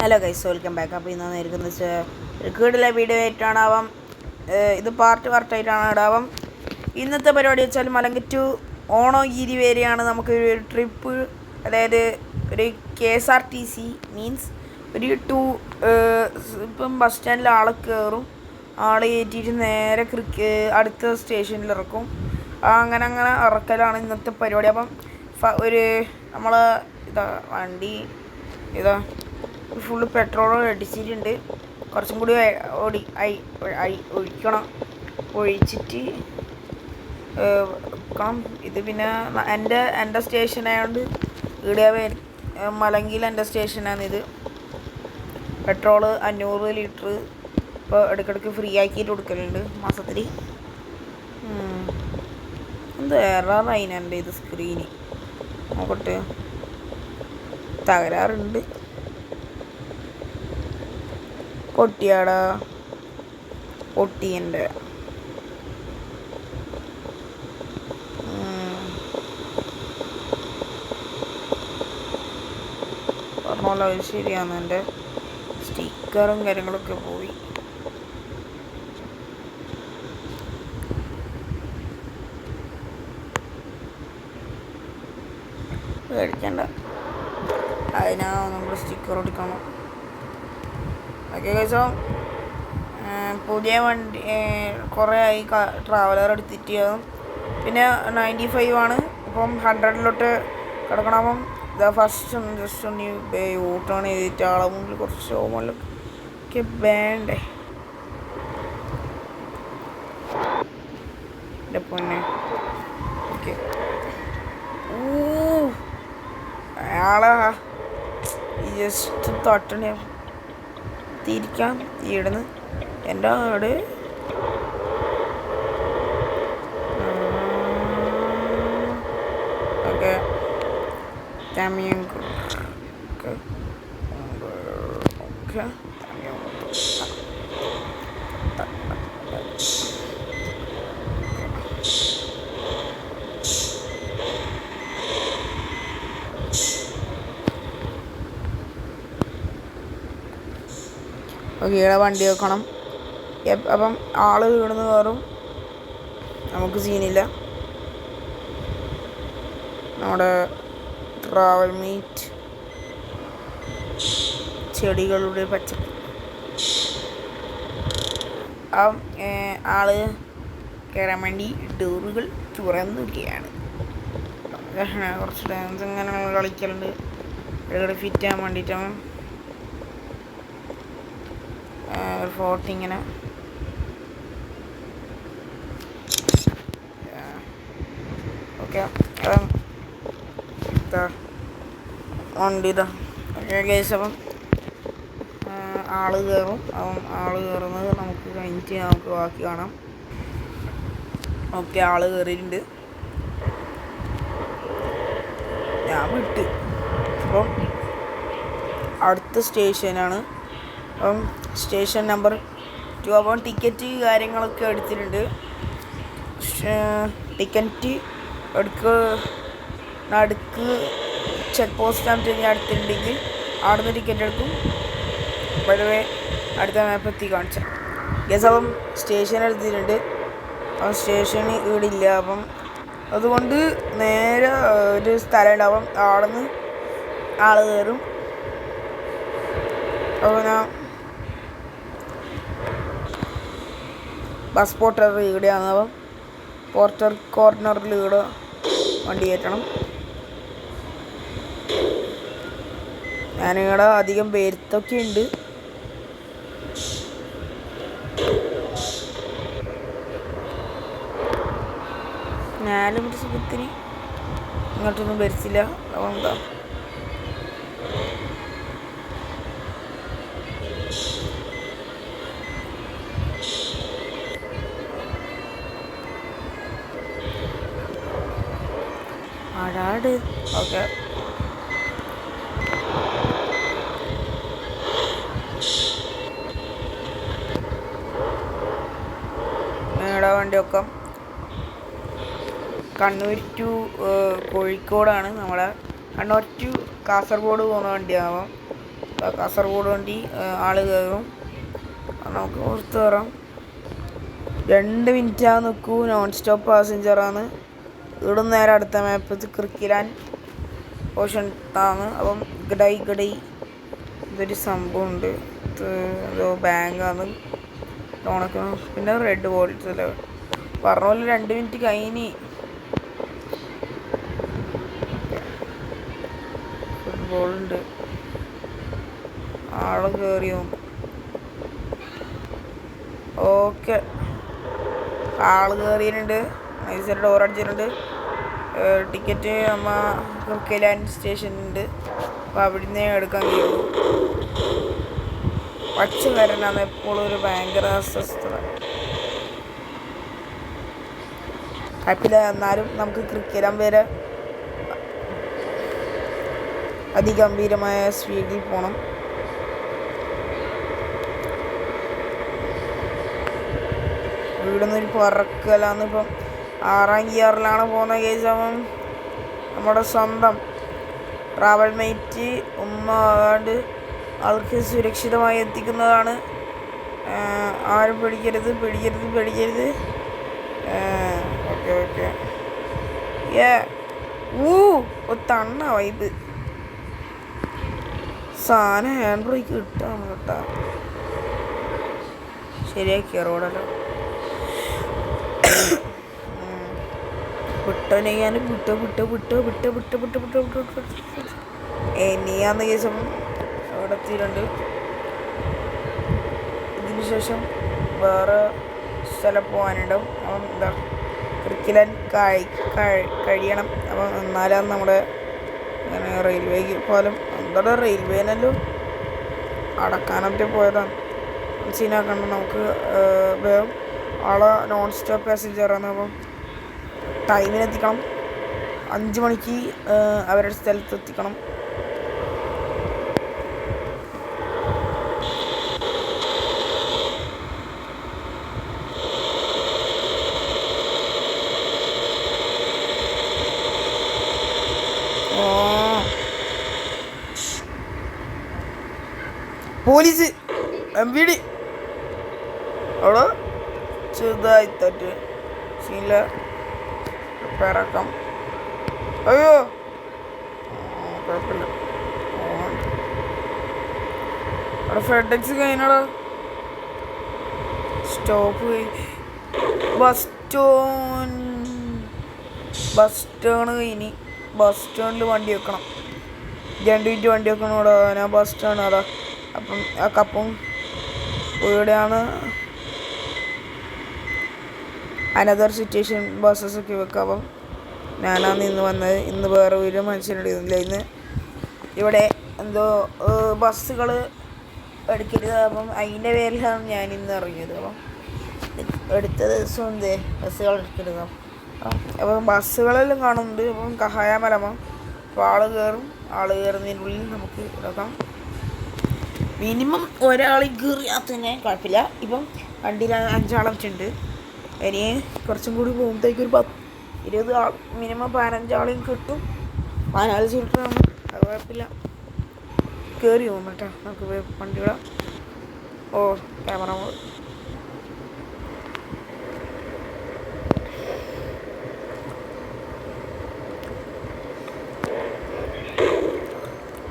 Hello guys, welcome back. അപ്പോൾ ഇന്ന് വന്നിരിക്കുന്നത് വീഡിയോ ആയിട്ടാണാവാം. ഇത് പാർട്ടായിട്ടാണ് ഇടാവാം. ഇന്നത്തെ പരിപാടി വെച്ചാൽ മലങ്കറ്റു ഓണഗിരി വരെയാണ് നമുക്ക് ഒരു ട്രിപ്പ്, അതായത് ഒരു KSRTC മീൻസ് ഒരു ഇപ്പം ബസ് സ്റ്റാൻഡിൽ ആളെ കയറും, ആളെ കയറ്റിയിട്ട് നേരെ അടുത്ത സ്റ്റേഷനിൽ ഇറക്കും. അങ്ങനെ ഇറക്കലാണ് ഇന്നത്തെ പരിപാടി. അപ്പം നമ്മൾ വണ്ടി ഫുള്ള് പെട്രോൾ അടിച്ചിട്ടുണ്ട്. കുറച്ചും കൂടി ഒഴിച്ചിട്ട് വെക്കണം. ഇത് പിന്നെ എൻ്റെ സ്റ്റേഷനായതുകൊണ്ട് ഇവിടെ മലങ്കിൽ എൻ്റെ സ്റ്റേഷനാണിത്. പെട്രോള് 500 ലിറ്റർ ഇപ്പോൾ ഇടയ്ക്കിടയ്ക്ക് ഫ്രീ ആക്കിയിട്ട് കൊടുക്കലുണ്ട് മാസത്തിൽ. എന്ത് എററായി എൻ്റെ ഇത് സ്ക്രീന് നോക്കട്ടെ, തകരാറുണ്ട്. പൊട്ടിയാടാ, പൊട്ടിയൻ്റെ പറഞ്ഞോളൂ. അത് ശരിയാണ്, എൻ്റെ സ്റ്റിക്കറും കാര്യങ്ങളൊക്കെ പോയി. മേടിക്കണ്ട, അതിനാ നമ്മൾ സ്റ്റിക്കർ എടുക്കണം. ഓക്കെ ഗൈസ്, പുതിയ വണ്ടി കുറേ ആയി ട്രാവലർ എടുത്തിട്ട്. പിന്നെ 95 ആണ്, ഇപ്പം 100 കിടക്കണം. അപ്പം ഫസ്റ്റ് ജസ്റ്റ് ഒന്ന് ഊട്ടാണ് ചെയ്തിട്ട് ആളെ മുമ്പിൽ കുറച്ച് ഷോമൊക്കെ വേണ്ടേ എൻ്റെ പൊന്നെ. ഓക്കെ, അയാളാ ജസ്റ്റ് തട്ടണ തിരിക്കാം ഇവിടുന്ന് എൻ്റെ ആട്. ഓക്കെ, ഇവിടെ വണ്ടി വെക്കണം. അപ്പം ആള് വീടുന്ന് കയറും, നമുക്ക് സീനില്ല. നമ്മുടെ ട്രാവൽ മീറ്റ് ചെടികളുടെ പച്ചപ്പ്. ആള് കയറാൻ വേണ്ടി ഡോറുകൾ തുറന്നിരിക്കുകയാണ്. കുറച്ച് ഡാൻസ് ഇങ്ങനെ കളിക്കലുണ്ട്, ഇവിടെ ഫിറ്റ് ആകാൻ വേണ്ടിയിട്ടാണ്. ഫോർട്ട് ഇങ്ങനെ ഓക്കെ, വണ്ടി ഇതാ. കേസ് അപ്പം ആള് കയറും. അപ്പം ആള് കയറുന്നത് നമുക്ക് കഴിഞ്ഞിട്ട് നമുക്ക് ബാക്കി കാണാം. ഓക്കെ, ആള് കയറിയിട്ടുണ്ട്, ഞാൻ വിട്ട്. അപ്പം അടുത്ത സ്റ്റേഷനാണ്. അപ്പം സ്റ്റേഷൻ നമ്പർ 2. അപ്പം ടിക്കറ്റ് കാര്യങ്ങളൊക്കെ എടുത്തിട്ടുണ്ട്. ടിക്കറ്റ് നടുക്ക് ചെക്ക് പോസ്റ്റ് ആയിട്ട് അടുത്തുണ്ടെങ്കിൽ അവിടുന്ന് ടിക്കറ്റ് എടുക്കും. വളരെ അടുത്ത മാപ്പ് എത്തി കാണിച്ചാൽ ഗസ്. അപ്പം സ്റ്റേഷൻ എടുത്തിട്ടുണ്ട്. അപ്പം സ്റ്റേഷന് ഇവിടെ ഇല്ല. അപ്പം അതുകൊണ്ട് നേരെ ഒരു സ്ഥലം ഉണ്ടാവും, അവിടെ നിന്ന് ആള് കയറും. അപ്പോൾ ഞാൻ ബസ് പോർട്ടർ ഇവിടെയാണ്. അപ്പം പോർട്ടർ കോർണറിൽ ഇവിടെ വണ്ടി കയറ്റണം. ഞാനിവിടെ അധികം പേരത്തൊക്കെ ഉണ്ട്. ഞാനും ഒരു സുഖത്തിന് ഇങ്ങോട്ടൊന്നും ഭരിച്ചില്ല. അതുകൊണ്ടാ ആടാട്. ഓക്കെ, ഇവിടെ വണ്ടി വെക്കാം. കണ്ണൂർ ടു കോഴിക്കോടാണ്. നമ്മുടെ കണ്ണൂർ ടു കാസർഗോഡ് പോകുന്ന വണ്ടിയാവാം. കാസർഗോഡ് വണ്ടി ആള് കയറും. നമുക്ക് പുറത്ത് കയറാം. 2 മിനിറ്റാ നിൽക്കൂ. നോൺ സ്റ്റോപ്പ് പാസഞ്ചറാണ്. ഇവിടെ നേരെ അടുത്ത മാപ്പ് ക്രിക്കിലാൻ ഓഷൻ ആണ്. അപ്പം ഗഡൈ ഇതൊരു സംഭവമുണ്ട്. എന്തോ ബാങ്കാണ് ലോണൊക്കെ. പിന്നെ റെഡ് ബോൾസ് പറഞ്ഞ പോലെ 2 മിനിറ്റ് കഴിഞ്ഞ്. ഫുട്ബോളുണ്ട്. ആള് കയറിയോ? ഓക്കെ, ആള് കയറിയിട്ടുണ്ട്. നൈസായിട്ട് ഡോർ അടിച്ചിട്ടുണ്ട്. ടിക്കറ്റ് നമ്മ ക്രിക്കലാൻ സ്റ്റേഷനുണ്ട്. അപ്പോൾ അവിടുന്ന് എടുക്കാൻ കഴിയുള്ളൂ. പച്ച വരനാണ് എപ്പോഴും ഒരു ഭയങ്കര അസ്വസ്ഥത. കുഴപ്പമില്ല, എന്നാലും നമുക്ക് ക്രിക്കലാൻ വരെ അതിഗംഭീരമായ സ്പീഡിൽ പോകണം. ഇവിടെ നിന്നൊരു പറക്കലാന്ന്. ഇപ്പം 6ാം ഗിയറിലാണ് പോകുന്ന കേസവൻ. നമ്മുടെ സ്വന്തം ട്രാവൽ മേറ്റ് ഒന്നാണ്ട് ആൾക്ക് സുരക്ഷിതമായി എത്തിക്കുന്നതാണ്. ആരും പിടിക്കരുത്. ഓക്കെ തണ്ണ വൈബ് സാധനം. ഹാൻഡ് ബ്രേക്ക് കിട്ടാണ് കേട്ടാ. ശരിയാക്കിയ റോഡല്ലോ. വിട്ടനെയ്യാൻ നീയാന്ന കേസം അവിടെ എത്തിയിട്ടുണ്ട്. ഇതിന് ശേഷം വേറെ സ്ഥലം പോകാനുണ്ടാവും. അപ്പം എന്താ ക്രിക്കലാൻ കഴിയണം. അപ്പം എന്നാലാണ് നമ്മുടെ റെയിൽവേ പാലം എന്താ റെയിൽവേനല്ലോ അടക്കാനൊക്കെ പോയതാണ്. സീനാക്കണ്ട. നമുക്ക് വേഗം ആളെ നോൺ സ്റ്റോപ്പ് പാസഞ്ചറാണ്. അപ്പം ടൈമിനെത്തിക്കണം. 5 മണിക്ക് അവരുടെ സ്ഥലത്ത് എത്തിക്കണം. പോലീസ് MVD അവിടെ ചെറുതായി തട്ട് സീനില്ല. പേരാക്കാം. അയ്യോ കുഴപ്പമില്ല. അവിടെ ഫെഡെക്സ് കഴിഞ്ഞാടാ. സ്റ്റോപ്പ് ബസ് സ്റ്റേണ് കഴിഞ്ഞ്. ബസ് സ്റ്റാൻഡിൽ വണ്ടി വെക്കണം. 2 മിനിറ്റ് വണ്ടി വെക്കണം. ഇവിടെ ഞാൻ ബസ് സ്റ്റാൻഡ് അതാ. അപ്പം ആ കപ്പും ഇവിടെയാണ് അനദർ സിറ്റുവേഷൻ ബസ്സൊക്കെ വെക്കുക. അപ്പം ഞാനാണ് ഇന്ന് വന്നത്. ഇന്ന് വേറെ ഒരു മനുഷ്യനെടുക്കുന്നില്ല. ഇന്ന് ഇവിടെ എന്തോ ബസ്സുകൾ എടുക്കരുത്. അപ്പം അതിൻ്റെ പേരിലാണ് ഞാൻ ഇന്ന് ഇറങ്ങിയത്. അപ്പം എടുത്ത ദിവസം എന്തേ ബസ്സുകൾ എടുക്കരുത്. അപ്പം ബസ്സുകളെല്ലാം കാണുന്നുണ്ട്. അപ്പം കഹായമലമ. അപ്പോൾ ആൾ കയറുന്നതിനുള്ളിൽ നമുക്ക് ഇതാക്കാം. മിനിമം ഒരാൾ കയറിയാൽ തന്നെ കുഴപ്പമില്ല. ഇപ്പം വണ്ടിയിൽ 5 ആളെ വെച്ചിട്ടുണ്ട്. ഇനി കുറച്ചും കൂടി പോകുമ്പോഴത്തേക്ക് ഒരു 20 ആൾ മിനിമം 15 ആളെയും കിട്ടും. 14 സീറ്ററാണ്. അത് കുഴപ്പമില്ല. കയറി പോകും കേട്ടോ. നമുക്ക് വണ്ടി വിടാം. ക്യാമറ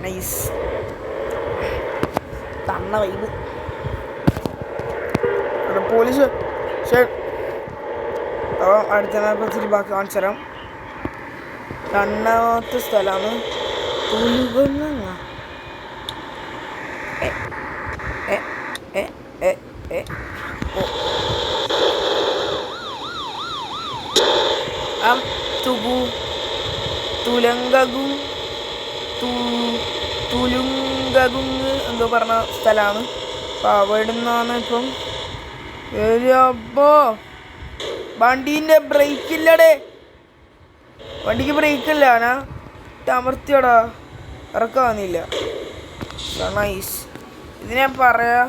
നൈസ് തണ്ണ വൈബ്. പോലീസ് അടുത്ത മാപ്പത്തിരി ബാക്കി കാണിച്ചു തരാം. 2ാമത്തെ സ്ഥലമാണ് തുലുകൊന്ന. തുലുങ്കകുങ് എന്തോ പറഞ്ഞ സ്ഥലമാണ്. അപ്പം അവിടെ നിന്നാണ് ഇപ്പം. അപ്പോ വണ്ടീൻ്റെ ബ്രേക്കില്ലടേ. വണ്ടിക്ക് ബ്രേക്കില്ല. ഞാൻ അമർത്തിയോടാ. ഇറക്കാൻ വന്നില്ല. നൈസ്. ഇത് ഞാൻ പറയാ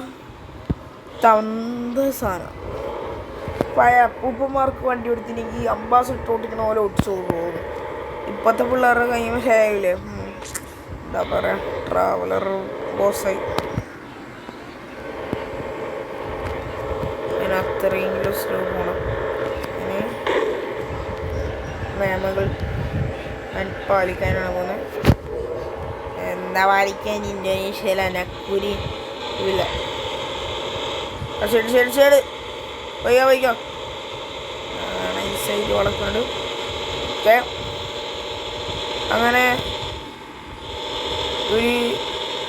തന്ത സാധനം. പഴയ അപ്പൂപ്പന്മാർക്ക് വണ്ടി കൊടുത്തില്ലെങ്കിൽ അംബാസിഡർ ഓട്ടിക്കണ പോലെ ഓടിച്ചു പോകും. ഇപ്പോഴത്തെ പിള്ളേരുടെ കഴിയുമ്പോൾ ശരിയാവില്ലേ. എന്താ പറയുക, ട്രാവലർ ബോസായി. ഞാൻ അത്രയെങ്കിലും സ്ലോ പോകണം. ഇനി നിയമങ്ങൾ ഞാൻ പാലിക്കാനാണ് പോകുന്നത്. എന്താ പാലിക്കാൻ? ഇന്തോനേഷ്യയിൽ അനക്കൂരി ഇല്ല. ശരി ശരി ശരി, വയ്ക്കോ വയ്ക്കോ. നൈസായിട്ട് വളർത്തുന്നുണ്ട്. ഓക്കെ, അങ്ങനെ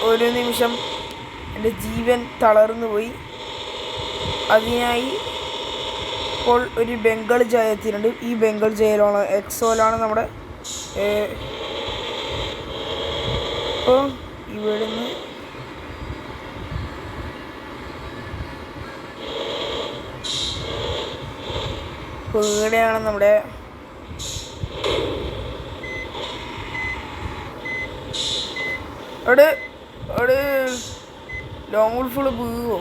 ഒരു നിമിഷം എൻ്റെ ജീവൻ തളർന്നു പോയി. അതിനായി ഇപ്പോൾ ഒരു ബംഗാൾ ജയ എത്തിയിട്ടുണ്ട്. ഈ ബംഗാൾ ജയിലാണ് എക്സോലാണ് നമ്മുടെ. അപ്പോൾ ഇവിടുന്ന് ഇവിടെയാണ് നമ്മുടെ അവിടെ ലോങ് വുൾഫുള്ള് വീവോ?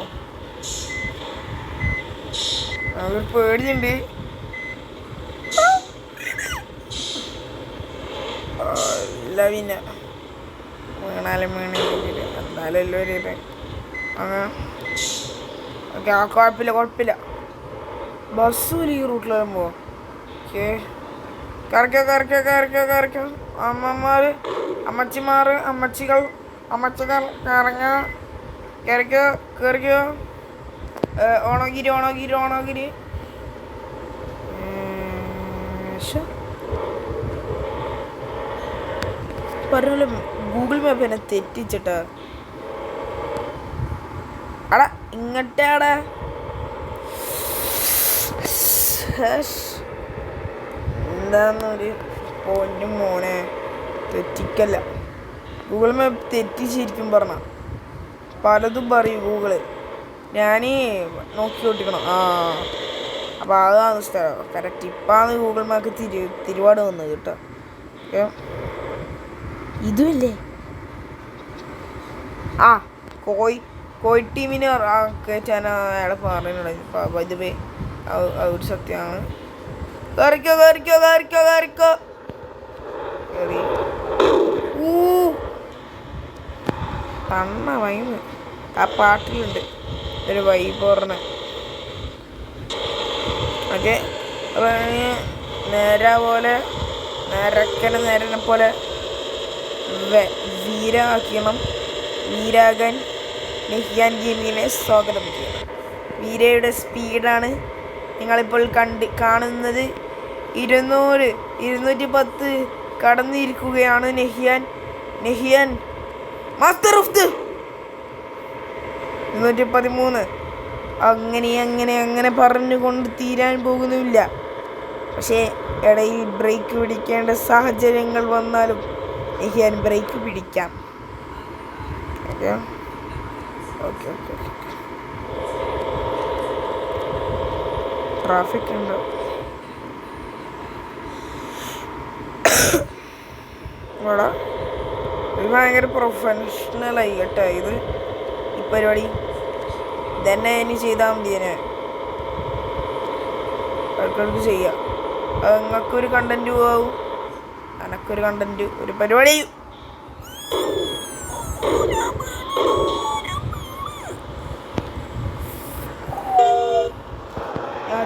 അതൊരു പേടിയുണ്ട്. അല്ല പിന്നെ വീണാലും വീണില്ല, എന്തായാലും എല്ലാവരും ഇത് അങ്ങനെ. ഓക്കെ, ആ കുഴപ്പമില്ല. ബസ്സും ഈ റൂട്ടിൽ വരുമ്പോൾ ഓക്കെ. കറക്കോ അമ്മമാർ, അമ്മച്ചികൾ കയറിക്കോ. ഓണഗിരി. പറഞ്ഞ ഗൂഗിൾ മാപ്പ് എന്നെ തെറ്റിച്ചിട്ടാ. അടാ ഇങ്ങട്ടാടാ. എന്താന്നൊരു പൊന്നു മോനെ, തെറ്റിക്കല്ല. ഗൂഗിൾ മാപ്പ് തെറ്റിച്ചിരിക്കും പറഞ്ഞ പലതും പറയും ഗൂഗിള്. ഞാൻ നോക്കി ഓട്ടിക്കണം. അപ്പോൾ അതാണ് സ്ഥലം കറക്റ്റ്. ഇപ്പാണ് ഗൂഗിൾ മാപ്പ് തിരുവാട് വന്നത് കേട്ടോ. ഓക്കെ, ഇതുമില്ലേ കോയി ടീമിന് കയറ്റാൻ അയാളെ പറഞ്ഞിട്ടുണ്ടായിരുന്നു. ഇത് ഒരു സത്യമാണ്. കയറിക്കോ. തണ്ണ വൈബ് ആ പാട്ടിലുണ്ട് ഒരു വൈബ് പറഞ്ഞ. ഓക്കെ, അപ്പോൾ നേരനെ പോലെ വീരാകാൻ നെഹിയാൻ ഗെയിമിങ്ങിനെ സ്വാഗതം ചെയ്യണം. വീരയുടെ സ്പീഡാണ് നിങ്ങളിപ്പോൾ കാണുന്നത്. 210 കടന്നിരിക്കുകയാണ് നെഹിയാൻ മാസ്റ്റർ ഓഫ് ദി 213. അങ്ങനെ പറഞ്ഞുകൊണ്ട് തീരാൻ പോകുന്നുമില്ല. പക്ഷേ ഇടയിൽ ബ്രേക്ക് പിടിക്കേണ്ട സാഹചര്യങ്ങൾ വന്നാലും നെഹിയാൻ ബ്രേക്ക് പിടിക്കാം. ഓക്കെ. ട്രാഫിക് ഉണ്ട്. ഇവിടെ ഇത് ഭയങ്കര പ്രൊഫഷണലായി കേട്ടോ. ഈ പരിപാടി ഇതന്നെ ഇനി ചെയ്താൽ മതി. ഇടയ്ക്കിടയ്ക്ക് ചെയ്യാം. അത് നിങ്ങൾക്കൊരു കണ്ടൻറ്റ് ആവും, എനക്കൊരു കണ്ടൻറ്റ്, ഒരു പരിപാടി.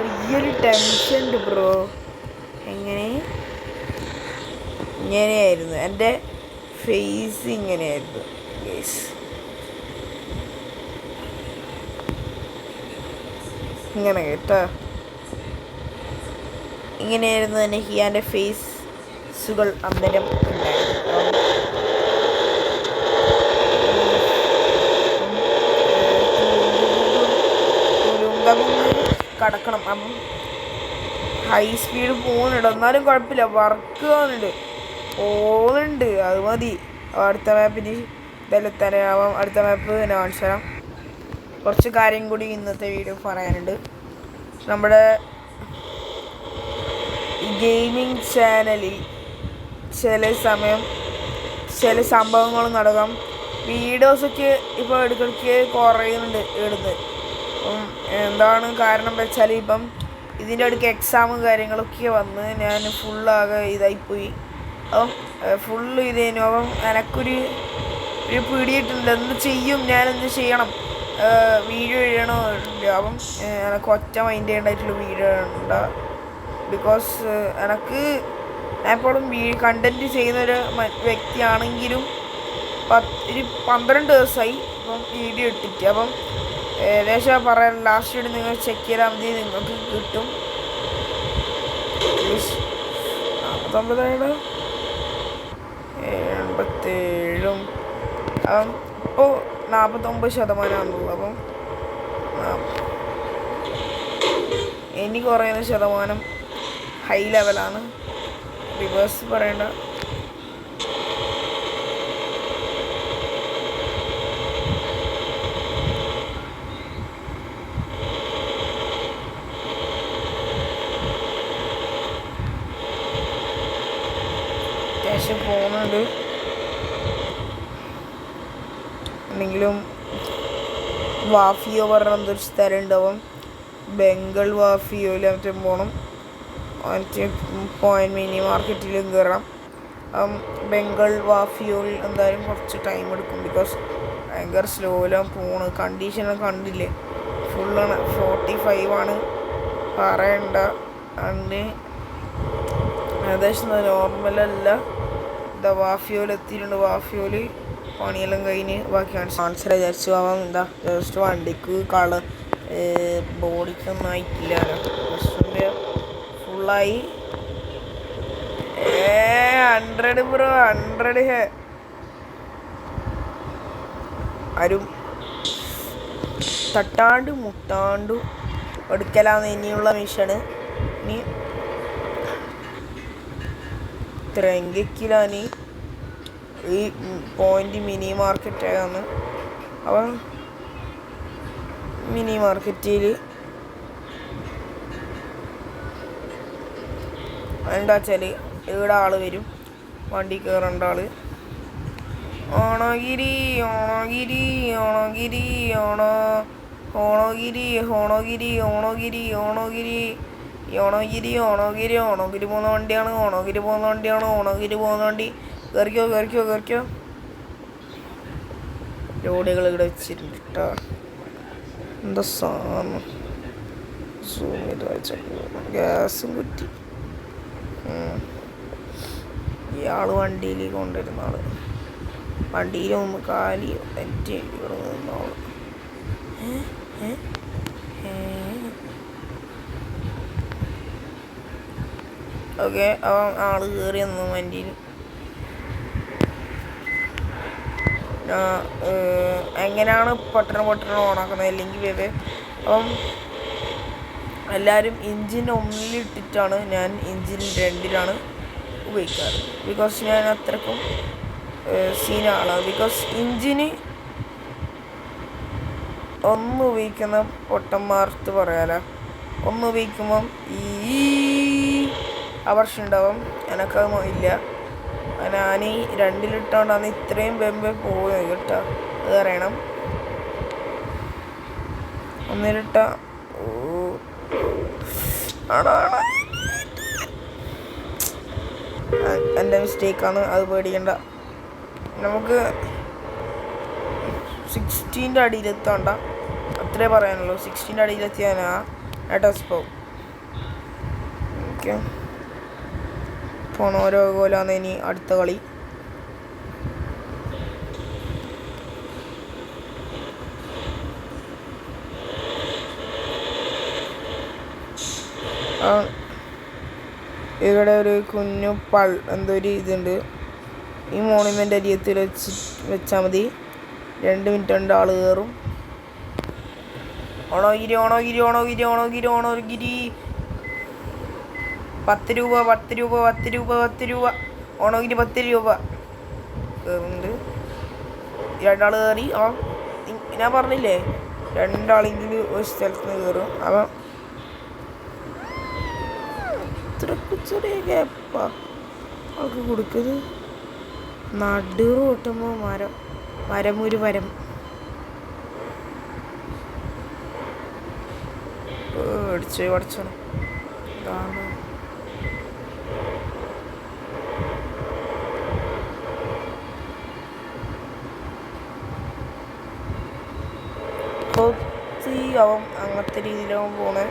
റിയലി ടെൻഷൻ ഉണ്ട് ബ്രോ. ഇങ്ങനെയായിരുന്നു എൻ്റെ ഫേസ്, ഇങ്ങനെയായിരുന്നു ഗൈസ്. ഇങ്ങനെ കേട്ടോ, ഇങ്ങനെയായിരുന്നു നെഹിയാൻ്റെ ഫേസുകൾ അന്നേരം ഉണ്ടായിരുന്നു. കടക്കണം. അപ്പം ഹൈ സ്പീഡ് പോകുന്നുണ്ട്, എന്നാലും കുഴപ്പമില്ല. വർക്ക് പോകുന്നുണ്ട്, അത് മതി. അടുത്ത മാപ്പിന് ഇതെല്ലാം അടുത്ത മാപ്പ് കാണിച്ചു തരാം. കുറച്ച് കാര്യം കൂടി ഇന്നത്തെ വീഡിയോ പറയാനുണ്ട്. നമ്മുടെ ഗെയിമിംഗ് ചാനലിൽ ചില സംഭവങ്ങൾ നടക്കാം. വീഡിയോസൊക്കെ ഇപ്പോൾ ഇടയ്ക്കിടയ്ക്ക് കുറയുന്നുണ്ട് ഇടുന്നത്. എന്താണ് കാരണം വെച്ചാൽ ഇപ്പം ഇതിൻ്റെ ഇടയ്ക്ക് എക്സാമും കാര്യങ്ങളൊക്കെ വന്ന് ഞാൻ ഫുള്ളാകെ ഇതായിപ്പോയി. അപ്പം ഫുള്ള് ഇതേനു. അപ്പം എനക്കൊരു പിടിയിട്ടുണ്ട്, എന്ത് ചെയ്യും, ഞാനെന്ത് ചെയ്യണം, വീഡിയോ എഴുതണോ. അപ്പം എനക്ക് ഒറ്റ മൈൻഡ് ചെയ്യേണ്ടതായിട്ടുള്ള വീഡിയോ ഇടണ്ട. ബിക്കോസ് എനക്ക് എപ്പോഴും കണ്ടൻറ്റ് ചെയ്യുന്നൊരു വ്യക്തിയാണെങ്കിലും ഒരു 12 ദിവസമായി ഇപ്പം വീഡിയോ ഇട്ടിട്ട്. അപ്പം ഏകദേശം പറയാൻ ലാസ്റ്റ് വീഡിയോ നിങ്ങൾ ചെക്ക് ചെയ്താൽ മതി, നിങ്ങൾക്ക് കിട്ടും. 49 87. അപ്പം ഇപ്പോൾ 49% അപ്പം ഇനി കുറയുന്ന ശതമാനം ഹൈ ലെവലാണ്. റിവേഴ്സ് പറയേണ്ട. അത്യാവശ്യം പോകുന്നുണ്ട്. എന്തെങ്കിലും വാഫിയോ പറഞ്ഞ എന്തൊരു സ്ഥലം ഉണ്ടാവും, ബംഗാൾ വാഫിയോയിൽ മറ്റേ പോകണം. മറ്റേ പോയിന്റ് മിനി മാർക്കറ്റിലും കയറണം. ബംഗാൾ വാഫിയോയിൽ എന്തായാലും കുറച്ച് ടൈം എടുക്കും. ബിക്കോസ് ഭയങ്കര സ്ലോയിലാണ് പോണ്. കണ്ടീഷനൊക്കെ കണ്ടില്ലേ, ഫുള്ളാണ്. 45 ആണ് പറയണ്ട. അന്ന് ഏകദേശം നോർമലല്ല. എന്താ വാഫിയോയിൽ എത്തിയിട്ടുണ്ട്. വാഫിയോയിൽ പണിയെല്ലാം കഴിഞ്ഞ് ബാക്കിയാണ് ആൻസർ വിചാരിച്ചു. അവൻ എന്താ ജസ്റ്റ് വണ്ടിക്ക് ബോഡിക്കൊന്നും ആയിട്ടില്ല. ജസ്റ്റ് ഫുള്ളായി. 100 ബ്രോ, 100 ആരും തട്ടാണ്ട് മുട്ടാണ്ടു എടുക്കലാന്ന് ഇനിയുള്ള മിഷന്. ഇനി ത്രങ്കിലാണ് ഈ പോയിന്റ് മിനി മാർക്കറ്റാണ്. അപ്പം മിനി മാർക്കറ്റിൽ എന്താ വെച്ചാൽ ഇവിടെ ആള് വരും, വണ്ടി കയറേണ്ട ആള്. ഓണഗിരി ഓണഗിരി ഓണഗിരി ഓണഗിരി ഓണഗിരി ഓണഗിരി ഓണഗിരി ഓണഗിരി ഓണഗിരി ഓണഗിരി പോകുന്ന വണ്ടിയാണ്. ഓണഗിരി പോകുന്ന വണ്ടിയാണ്. ഓണഗിരി പോകുന്ന വണ്ടി. കയറിക്കോ കയറിക്കോ കയറിക്കോ. ലോഡുകൾ ഇവിടെ വെച്ചിട്ടുണ്ട് കേട്ടോ. എന്താ സാധനം സൂം ചെയ്ത് വെച്ചപ്പോൾ ഗ്യാസും കുറ്റി. ഇയാൾ വണ്ടിയിൽ കൊണ്ടുവരുന്ന ആള് വണ്ടിയിലൊന്ന് കാലി തെറ്റി ഇവിടെ നിന്നോള്. ഓക്കെ, അവൻ ആള് കയറി വന്നു വണ്ടിയിൽ. എങ്ങനെയാണ് പെട്ടെന്ന് ഓണാക്കുന്നത് അല്ലെങ്കിൽ വേവേ. അപ്പം എല്ലാവരും എഞ്ചിൻ 1-ലിട്ടിട്ടാണ്, ഞാൻ എഞ്ചിൻ 2-ലാണ് ഉപയോഗിക്കാറ്. ബിക്കോസ് ഞാൻ അത്രക്കും സീനാളാണ്. ബിക്കോസ് എഞ്ചിന് 1 ഉപയോഗിക്കുന്ന പൊട്ടന്മാർത്ത് പറയാലോ. 1 ഉപയോഗിക്കുമ്പം ഈ ആവർഷം ഉണ്ടാവും. എനക്കത് ഇല്ല. ഞാൻ ഈ 2-ലിട്ടോണ്ടാണ് ഇത്രയും വെമ്പ് പോകുന്നത് കേട്ടോ. അത് അറിയണം. 1-ലിട്ട എൻ്റെ മിസ്റ്റേക്കാണ്, അത് പേടിക്കണ്ട. നമുക്ക് 16-ൻ്റെ അടിയിലെത്താണ്ട, അത്രേ പറയാനുള്ളൂ. 16-ൻ്റെ അടിയിലെത്തിയാനാ ടെസ്റ്റ് പോകും. ഓക്കെ, പോണ ഓരോ ഗോലാന്ന് ഇനി അടുത്ത കളി. ഇവിടെ ഒരു കുഞ്ഞു എന്തൊരു ഇതുണ്ട്. ഈ മോണിമെൻ്റ് അരിയത്തിൽ വെച്ചാൽ മതി. 2 മിനിറ്റ് കൊണ്ട് ആൾ കയറും. ഓണഗിരി ഓണഗിരി ഓണഗിരി ഓണഗിരി ഓണഗിരി 10 രൂപ 10 രൂപ 10 രൂപ 10 രൂപ. ഓണഗിരി 10 രൂപ കയറുന്നുണ്ട്. 2 ആൾ കയറി. ഞാൻ പറഞ്ഞില്ലേ 2 ആളെങ്കിലും ഒരു സ്ഥലത്ത് നിന്ന് കയറും. അപ്പം ഇത്രക്ക് ചെറിയ ഗ്യാപ്പാ അവൾക്ക് കൊടുക്കുന്നത്. നടു ഓട്ടുമ്പോൾ മരമൊരു മരം പേടിച്ച് പഠിച്ചോണം. ഇതാണ് അവൻ അങ്ങനത്തെ രീതിയിലാവും പോണേ.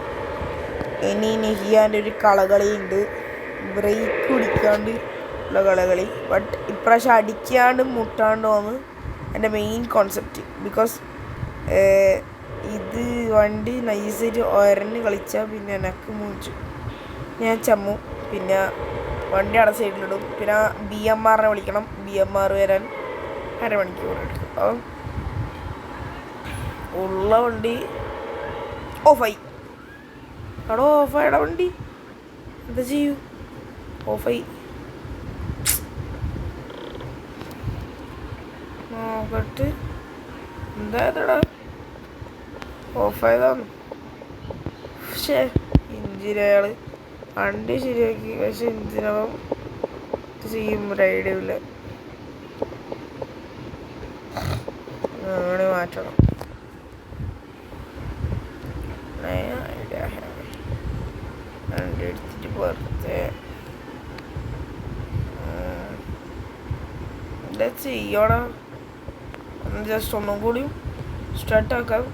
ഇനി നെഹിയാൻ്റെ ഒരു കളകളിയുണ്ട്, ബ്രേക്ക് പിടിക്കാണ്ട് ഉള്ള കളകളി. ബട്ട് ഇപ്രാവശ്യം അടിക്കാണ്ടും മുട്ടാണ്ടും ആണ് എൻ്റെ മെയിൻ കോൺസെപ്റ്റ്. ബിക്കോസ് ഇത് വണ്ടി നൈസായിട്ട് ഒരഞ്ഞ് കളിച്ചാൽ പിന്നെ എനക്ക് മൂച്ചു ഞാൻ ചമ്മു. പിന്നെ വണ്ടി അവിടെ സൈഡിലിടും. പിന്നെ BMR വിളിക്കണം. BMR വരാൻ അരമണിക്കൂർ എടുക്കും. അപ്പം ഉള്ള വണ്ടി ഓഫായി. എടോ ഓഫായിട വണ്ടി, എന്താ ചെയ്യൂ? ഓഫായി. നോക്കട്ട് എന്തായതടാ, ഓഫായതാണ്. പക്ഷേ എഞ്ചിൻ അയാൾ വണ്ടി ശരിയാക്കി, പക്ഷെ എഞ്ചിനകം ചെയ്യും ഒരു ഐഡിയ ഇല്ല. അങ്ങനെ മാറ്റണം. വണ്ടി എടുത്തിട്ട് പുറത്ത് എന്താ ചെയ്യണം? ജസ്റ്റ് ഒന്നും കൂടി സ്റ്റാർട്ടാക്കാം.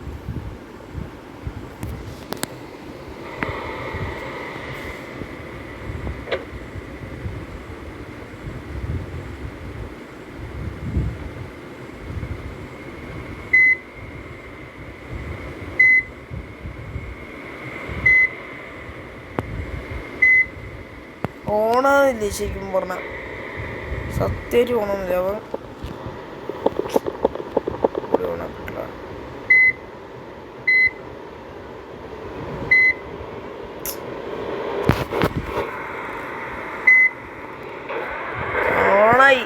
ഓണമില്ല ശരിക്കും പറഞ്ഞാൽ, സത്യമായിട്ട് ഓണമില്ല. അപ്പം ഓണായി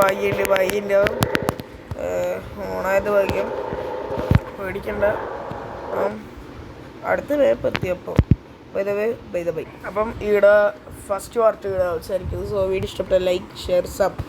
വാങ്ങിയിട്ട് ഭാഗ്യമുണ്ട്. ഓണായത് ഭാഗ്യം, പേടിക്കണ്ട. അടുത്ത വേപ്പ് എത്തിയപ്പോൾ ബൈ ദ ബൈ. അപ്പം ഇവിടെ ഫസ്റ്റ് പാർട്ട് ഇവിടെ അവസാനിക്കുന്നത്. സോ വീഡിയോ ഇഷ്ടപ്പെട്ട ലൈക്ക്, ഷെയർ, സബ്.